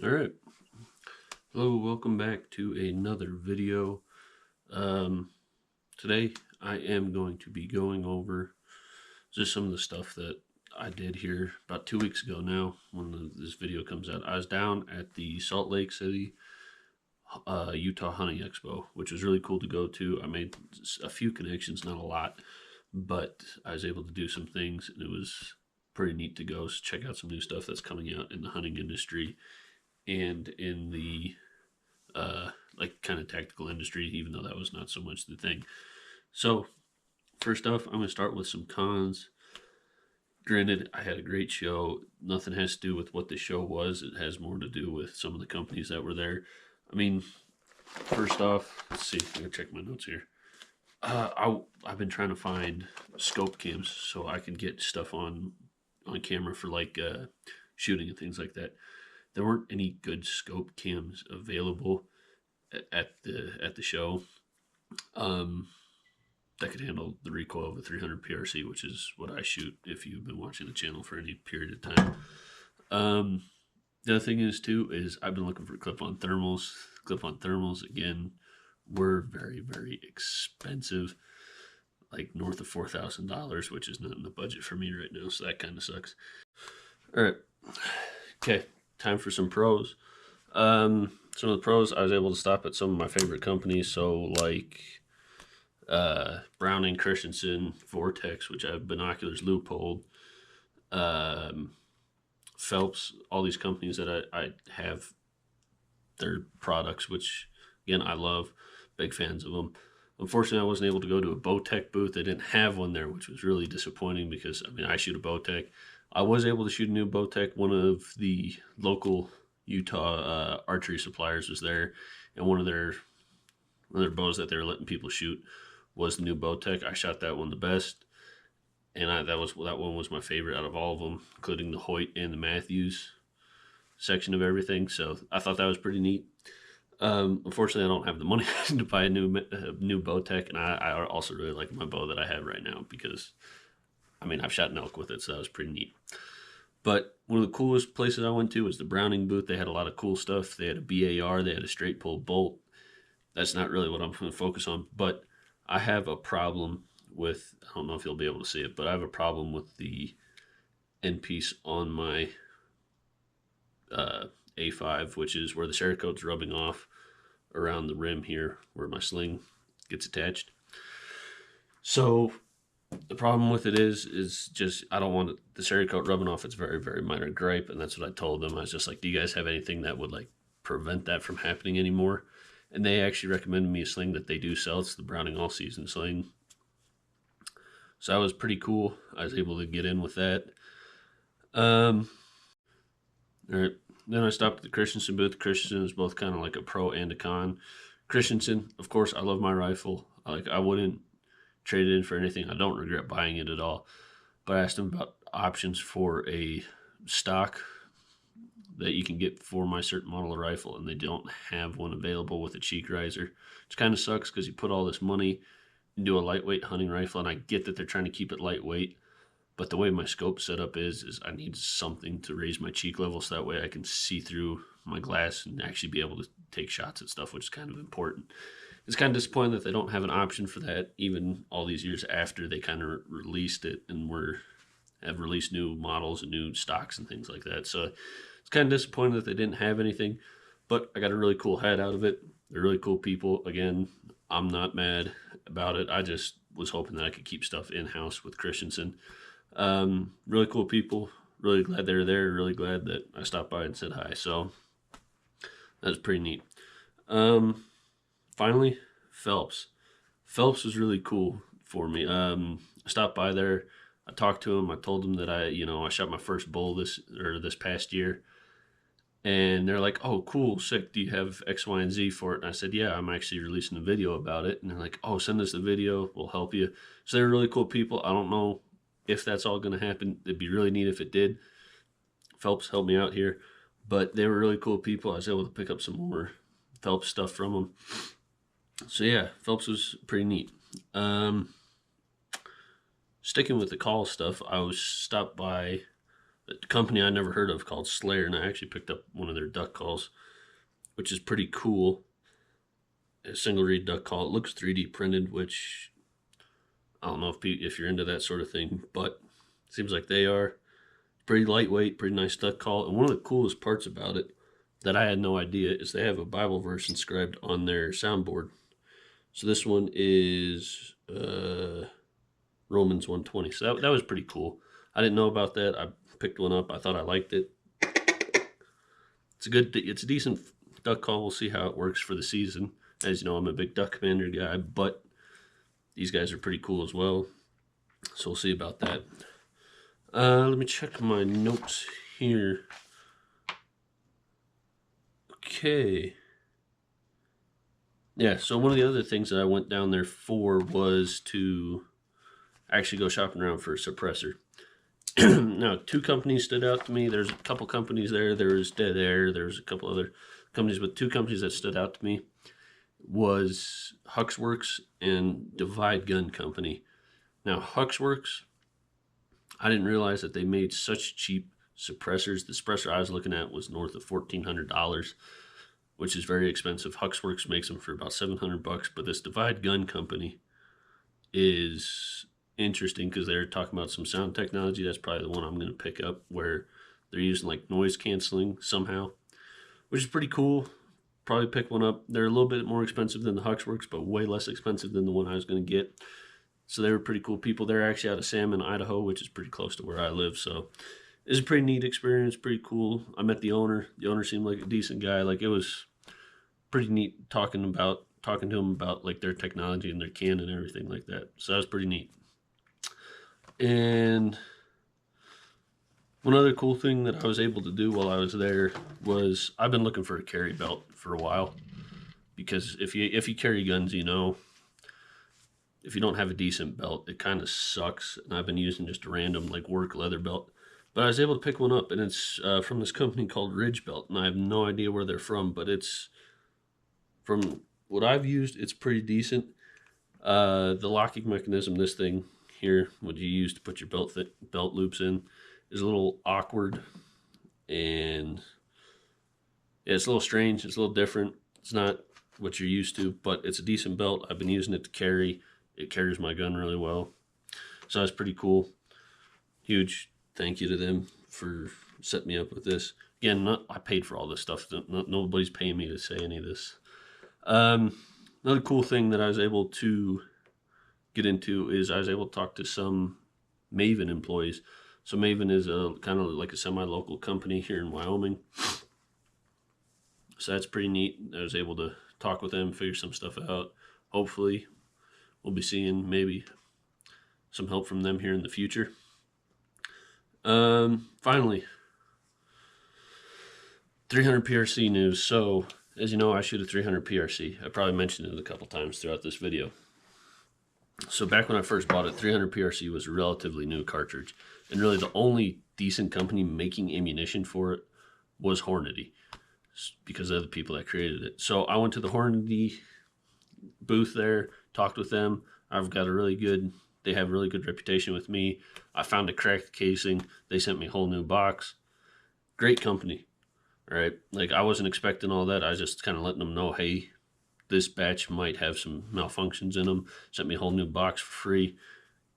All right. Hello, welcome back to another video. Today I am going to be going over just some of the stuff that I did here about 2 weeks ago now when this video comes out. I was down at the Salt Lake City, Utah Hunting Expo, which was really cool to go to. I made a few connections, not a lot, but I was able to do some things, and it was pretty neat to go check out some new stuff that's coming out in the hunting industry and in the like kind of tactical industry, even though that was not so much the thing. So first off, I'm going to start with some cons. Granted, I had a great show. Nothing has to do with what the show was. It has more to do with some of the companies that were there. I mean, first off, let's see. I'm going to check my notes here. I've been trying to find scope cams so I can get stuff on camera for like shooting and things like that. There weren't any good scope cams available at the show that could handle the recoil of a 300 PRC, which is what I shoot if you've been watching the channel for any period of time. The other thing is too is I've been looking for clip-on thermals. Clip-on thermals again were very expensive, like north of $4,000, which is not in the budget for me right now, so that kind of sucks. All right, okay, time for some pros. Some of the pros, I was able to stop at some of my favorite companies, so like Browning, Christensen, Vortex, which I have binoculars, Leupold, Phelps, all these companies that I have their products, which again I love, big fans of them. Unfortunately, I wasn't able to go to a Bowtech booth. They didn't have one there, which was really disappointing because, I mean, I shoot a Bowtech. I was able to shoot a new Bowtech. One of the local Utah archery suppliers was there, and one of their bows that they were letting people shoot was the new Bowtech. I shot that one the best, and that one was my favorite out of all of them, including the Hoyt and the Matthews section of everything. So I thought that was pretty neat. Unfortunately, I don't have the money to buy a new Bowtech, and I also really like my bow that I have right now because, I mean, I've shot an elk with it, so that was pretty neat. But one of the coolest places I went to was the Browning booth. They had a lot of cool stuff. They had a BAR, they had a straight pull bolt. That's not really what I'm going to focus on, but I have a problem with, I don't know if you'll be able to see it, but I have a problem with the end piece on my A5, which is where the Cerakote's rubbing off around the rim here where my sling gets attached. So the problem with it is just I don't want the Cerakote rubbing off. It's very minor gripe, and that's what I told them. I was just like, do you guys have anything that would like prevent that from happening anymore? And they actually recommended me a sling that they do sell. It's the Browning All Season sling. So that was pretty cool. I was able to get in with that. All right. Then I stopped at the Christensen booth. Christensen is both kind of like a pro and a con. Christensen, of course, I love my rifle. Like, I wouldn't trade it in for anything. I don't regret buying it at all. But I asked them about options for a stock that you can get for my certain model of rifle, and they don't have one available with a cheek riser, which kind of sucks because you put all this money into a lightweight hunting rifle, and I get that they're trying to keep it lightweight, but the way my scope setup is I need something to raise my cheek level so that way I can see through my glass and actually be able to take shots at stuff, which is kind of important. It's kind of disappointing that they don't have an option for that even all these years after they kind of released it and have released new models and new stocks and things like that. So it's kind of disappointing that they didn't have anything, but I got a really cool hat out of it. They're really cool people. Again, I'm not mad about it. I just was hoping that I could keep stuff in-house with Christensen. Really cool people. Really glad they were there. Really glad that I stopped by and said hi. So that was pretty neat. Finally, Phelps. Phelps was really cool for me. I stopped by there. I talked to him. I told him that I shot my first bull this past year. And they're like, oh, cool, sick. Do you have X, Y, and Z for it? And I said, yeah, I'm actually releasing a video about it. And they're like, oh, send us the video. We'll help you. So they're really cool people. I don't know if that's all going to happen. It'd be really neat if it did. Phelps helped me out here. But they were really cool people. I was able to pick up some more Phelps stuff from them. So yeah, Phelps was pretty neat. Sticking with the call stuff, I was stopped by a company I never heard of called Slayer, and I actually picked up one of their duck calls, which is pretty cool. A single reed duck call. It looks 3D printed, which I don't know if you're into that sort of thing, but it seems like they are. Pretty lightweight, pretty nice duck call. And one of the coolest parts about it that I had no idea is they have a Bible verse inscribed on their soundboard. So this one is Romans 1:20. So that was pretty cool. I didn't know about that. I picked one up. I thought I liked it. It's a decent duck call. We'll see how it works for the season. As you know, I'm a big duck commander guy, but these guys are pretty cool as well. So we'll see about that. Let me check my notes here. Okay. Yeah, so one of the other things that I went down there for was to actually go shopping around for a suppressor. Now, 2 companies stood out to me. There's a couple companies there. There's Dead Air. There's a couple other companies, but 2 companies that stood out to me was Huxworks and Divide Gun Company. Now, Huxworks, I didn't realize that they made such cheap suppressors. The suppressor I was looking at was north of $1,400, which is very expensive. Huxworks makes them for about $700, but this Divide Gun Company is interesting because they're talking about some sound technology. That's probably the one I'm going to pick up, where they're using like noise canceling somehow, which is pretty cool. Probably pick one up. They're a little bit more expensive than the Huxworks, but way less expensive than the one I was going to get. So they were pretty cool people. They're actually out of Salmon, Idaho, which is pretty close to where I live. So it was a pretty neat experience, pretty cool. I met the owner. The owner seemed like a decent guy. Like, it was pretty neat talking to him about like their technology and their can and everything like that. So that was pretty neat. And one other cool thing that I was able to do while I was there was, I've been looking for a carry belt for a while, because if you carry guns, you know, if you don't have a decent belt, it kind of sucks. And I've been using just a random like work leather belt, but I was able to pick one up, and it's from this company called Ridge Belt, and I have no idea where they're from, but it's, from what I've used, it's pretty decent. The locking mechanism, this thing here, what you use to put your belt loops in, is a little awkward, and yeah, it's a little strange. It's a little different. It's not what you're used to, but it's a decent belt. I've been using it to carry. It carries my gun really well. So that's pretty cool. Huge thank you to them for setting me up with this. Again, I paid for all this stuff. Nobody's paying me to say any of this. Another cool thing that I was able to get into is I was able to talk to some Maven employees. So Maven is a kind of like a semi-local company here in Wyoming. So that's pretty neat. I was able to talk with them, figure some stuff out. Hopefully we'll be seeing maybe some help from them here in the future. Finally, 300 PRC news. So as you know, I shoot a 300 PRC. I probably mentioned it a couple times throughout this video. So back when I first bought it, 300 PRC was a relatively new cartridge. And really the only decent company making ammunition for it was Hornady, because they're the people that created it. So I went to the Hornady booth there, talked with them. They have a really good reputation with me. I found a cracked casing. They sent me a whole new box. Great company. All right. Like, I wasn't expecting all that. I was just kind of letting them know, hey, this batch might have some malfunctions in them. Sent me a whole new box for free.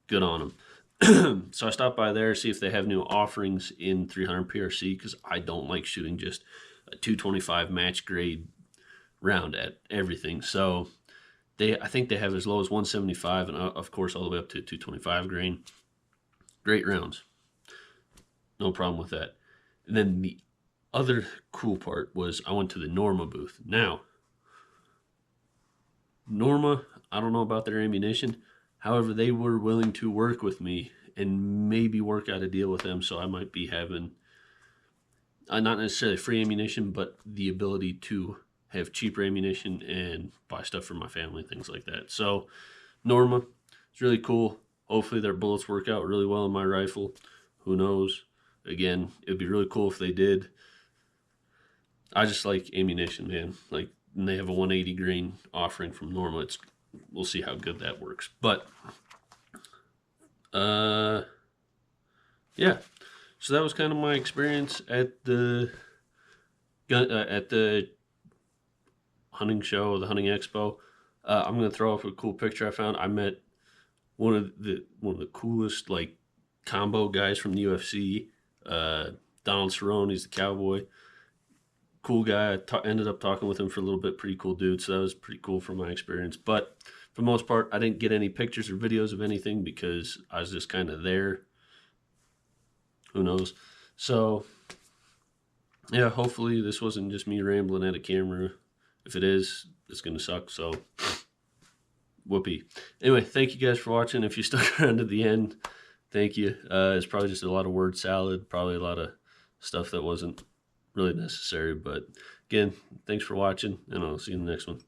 Good on them. So I stopped by there, see if they have new offerings in 300 PRC, because I don't like shooting just a 225 match grade round at everything. So I think they have as low as 175, and of course all the way up to 225 grain. Great rounds. No problem with that. And then the other cool part was I went to the Norma booth. Now, Norma, I don't know about their ammunition. However, they were willing to work with me and maybe work out a deal with them, so I might be having not necessarily free ammunition, but the ability to have cheaper ammunition and buy stuff for my family, things like that. So Norma, it's really cool. Hopefully their bullets work out really well in my rifle. Who knows? Again, it'd be really cool if they did. I just like ammunition, man. Like, and they have a 180 grain offering from Norma. We'll see how good that works. But yeah. So that was kind of my experience at the hunting show, the hunting expo. I'm gonna throw up a cool picture I found. I met one of the coolest like combo guys from the UFC. Donald Cerrone, he's the cowboy. Cool guy. I ended up talking with him for a little bit. Pretty cool dude. So that was pretty cool from my experience. But for the most part, I didn't get any pictures or videos of anything because I was just kind of there. Who knows? So yeah, hopefully this wasn't just me rambling at a camera. If it is, it's gonna suck. So whoopee. Anyway, thank you guys for watching. If you stuck around to the end, thank you. It's probably just a lot of word salad, probably a lot of stuff that wasn't really necessary. But again, thanks for watching, and I'll see you in the next one.